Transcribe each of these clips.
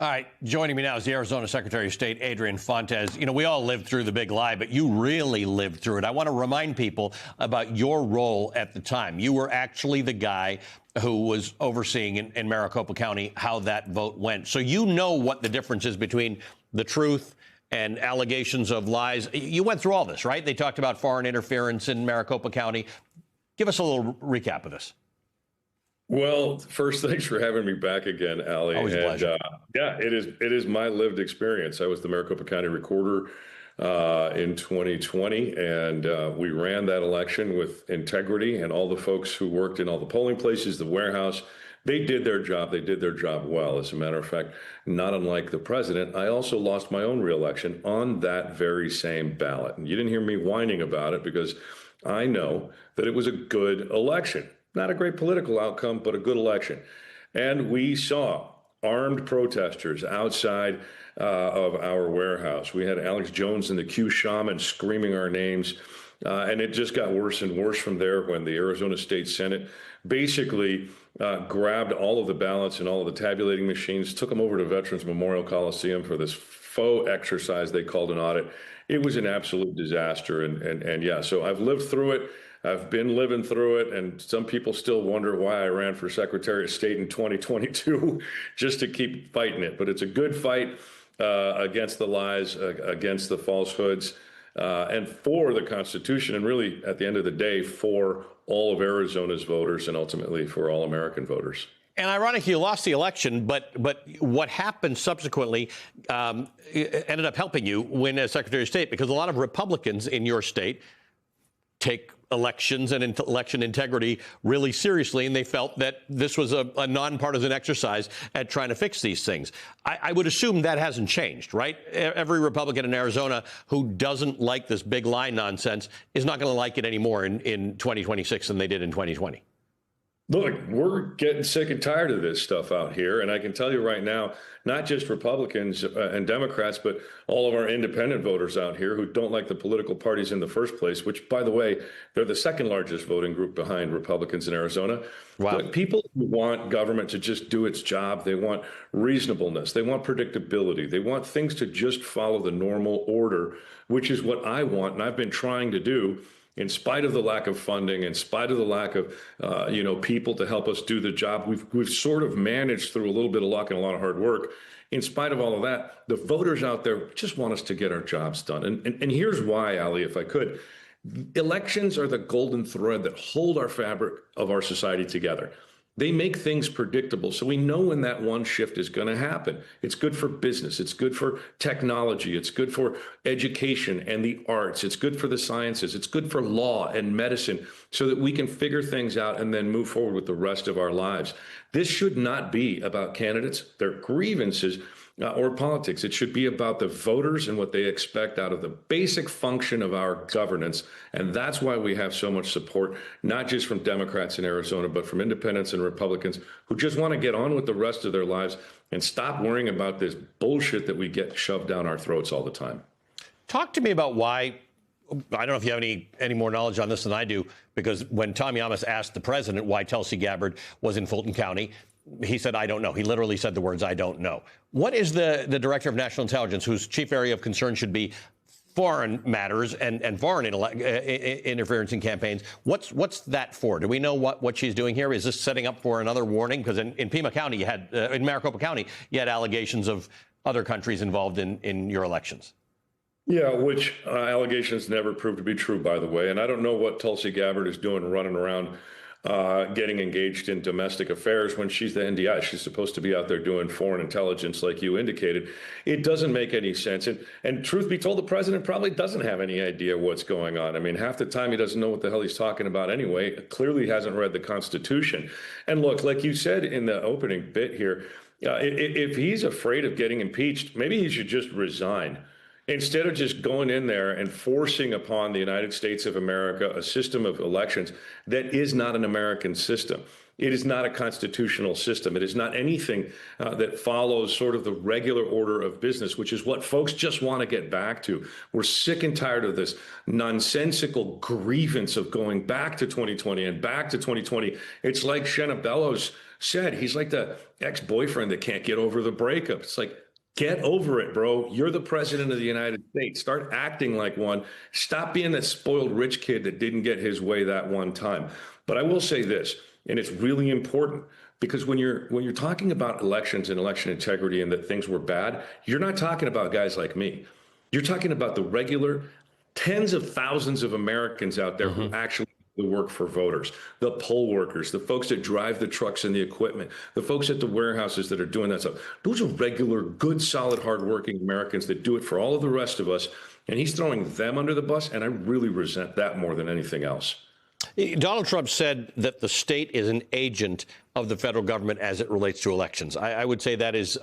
All right, joining me now is the Arizona Secretary of State, Adrian Fontes. You know, we all lived through the big lie, but you really lived through it. I want to remind people about your role at the time. You were actually the guy who was overseeing in Maricopa County how that vote went. So you know what the difference is between the truth and allegations of lies. You went through all this, right? They talked about foreign interference in Maricopa County. Give us a little recap of this. Well, first, thanks for having me back again, Ali. Always a pleasure. Yeah, it is my lived experience. I was the Maricopa County Recorder in 2020, and we ran that election with integrity. And all the folks who worked in all the polling places, the warehouse, they did their job. They did their job well. As a matter of fact, not unlike the president, I also lost my own reelection on that very same ballot. And you didn't hear me whining about it because I know that it was a good election. Not a great political outcome, but a good election. And we saw armed protesters outside of our warehouse. We had Alex Jones and the Q Shaman screaming our names. And it just got worse and worse from there when the Arizona State Senate basically grabbed all of the ballots and all of the tabulating machines, took them over to Veterans Memorial Coliseum for this faux exercise they called an audit. It was an absolute disaster. And yeah, so I've lived through it. I've been living through it, and some people still wonder why I ran for Secretary of State in 2022, just to keep fighting it. But it's a good fight against the lies, against the falsehoods, and for the Constitution, and really, at the end of the day, for all of Arizona's voters and ultimately for all American voters. And ironically, you lost the election, but what happened subsequently ended up helping you win as Secretary of State, because a lot of Republicans in your state take elections and election integrity really seriously, and they felt that this was a nonpartisan exercise at trying to fix these things. I would assume that hasn't changed, right? Every Republican in Arizona who doesn't like this big lie nonsense is not going to like it anymore in 2026 than they did in 2020. Look, we're getting sick and tired of this stuff out here. And I can tell you right now, not just Republicans and Democrats, but all of our independent voters out here who don't like the political parties in the first place, which, by the way, they're the second largest voting group behind Republicans in Arizona. Wow. But people who want government to just do its job, they want reasonableness, they want predictability, they want things to just follow the normal order, which is what I want. And I've been trying to do. In spite of the lack of funding, in spite of the lack of, people to help us do the job, we've sort of managed through a little bit of luck and a lot of hard work. In spite of all of that, the voters out there just want us to get our jobs done. And here's why, Ali, if I could. Elections are the golden thread that hold our fabric of our society together. They make things predictable, so we know when that one shift is going to happen. It's good for business. It's good for technology. It's good for education and the arts. It's good for the sciences. It's good for law and medicine, so that we can figure things out and then move forward with the rest of our lives. This should not be about candidates, their grievances, or politics. It should be about the voters and what they expect out of the basic function of our governance. And that's why we have so much support, not just from Democrats in Arizona, but from independents and Republicans who just want to get on with the rest of their lives and stop worrying about this bullshit that we get shoved down our throats all the time. Talk to me about why. I don't know if you have any more knowledge on this than I do, because when Tom Llamas asked the president why Tulsi Gabbard was in Fulton County, he said, I don't know. He literally said the words, I don't know. What is the director of national intelligence, whose chief area of concern should be foreign matters and foreign interference in campaigns? What's that for? Do we know what she's doing here? Is this setting up for another warning? Because in Pima County, you had in Maricopa County, you had allegations of other countries involved in your elections. Yeah, which allegations never proved to be true, by the way. And I don't know what Tulsi Gabbard is doing running around getting engaged in domestic affairs when she's the NDI. She's supposed to be out there doing foreign intelligence, like you indicated. It doesn't make any sense. And truth be told, the president probably doesn't have any idea what's going on. I mean, half the time he doesn't know what the hell he's talking about anyway. Clearly hasn't read the Constitution. And look, like you said in the opening bit here, if he's afraid of getting impeached, maybe he should just resign. Instead of just going in there and forcing upon the United States of America a system of elections that is not an American system. It is not a constitutional system. It is not anything that follows sort of the regular order of business, which is what folks just want to get back to. We're sick and tired of this nonsensical grievance of going back to 2020 and back to 2020. It's like Shanna Bellows said, he's like the ex-boyfriend that can't get over the breakup. It's like, get over it, bro. You're the president of the United States. Start acting like one. Stop being that spoiled rich kid that didn't get his way that one time. But I will say this, and it's really important, because when you're talking about elections and election integrity and that things were bad, you're not talking about guys like me. You're talking about the regular tens of thousands of Americans out there who actually the work for voters, the poll workers, the folks that drive the trucks and the equipment, the folks at the warehouses that are doing that stuff. Those are regular, good, solid, hardworking Americans that do it for all of the rest of us. And he's throwing them under the bus. And I really resent that more than anything else. Donald Trump said that the state is an agent of the federal government as it relates to elections. I would say that is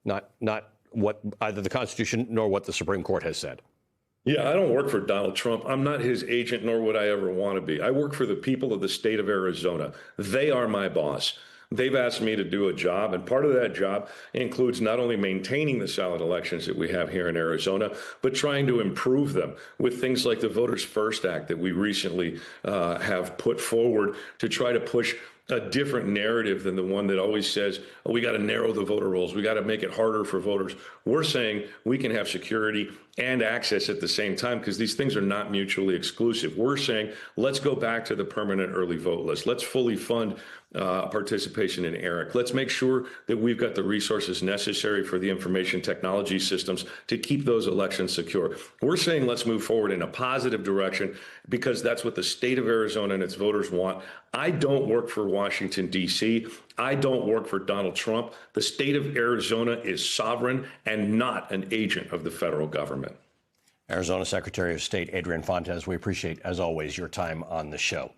not what either the Constitution nor what the Supreme Court has said. Yeah, I don't work for Donald Trump. I'm not his agent, nor would I ever want to be. I work for the people of the state of Arizona. They are my boss. They've asked me to do a job, and part of that job includes not only maintaining the solid elections that we have here in Arizona, but trying to improve them with things like the Voters First Act that we recently have put forward to try to push a different narrative than the one that always says, oh, we got to narrow the voter rolls. We got to make it harder for voters. We're saying we can have security and access at the same time, because these things are not mutually exclusive. We're saying, let's go back to the permanent early vote list. Let's fully fund participation in ERIC. Let's make sure that we've got the resources necessary for the information technology systems to keep those elections secure. We're saying let's move forward in a positive direction, because that's what the state of Arizona and its voters want. I don't work for Washington, D.C. I don't work for Donald Trump. The state of Arizona is sovereign and not an agent of the federal government. Arizona Secretary of State Adrian Fontes, we appreciate, as always, your time on the show.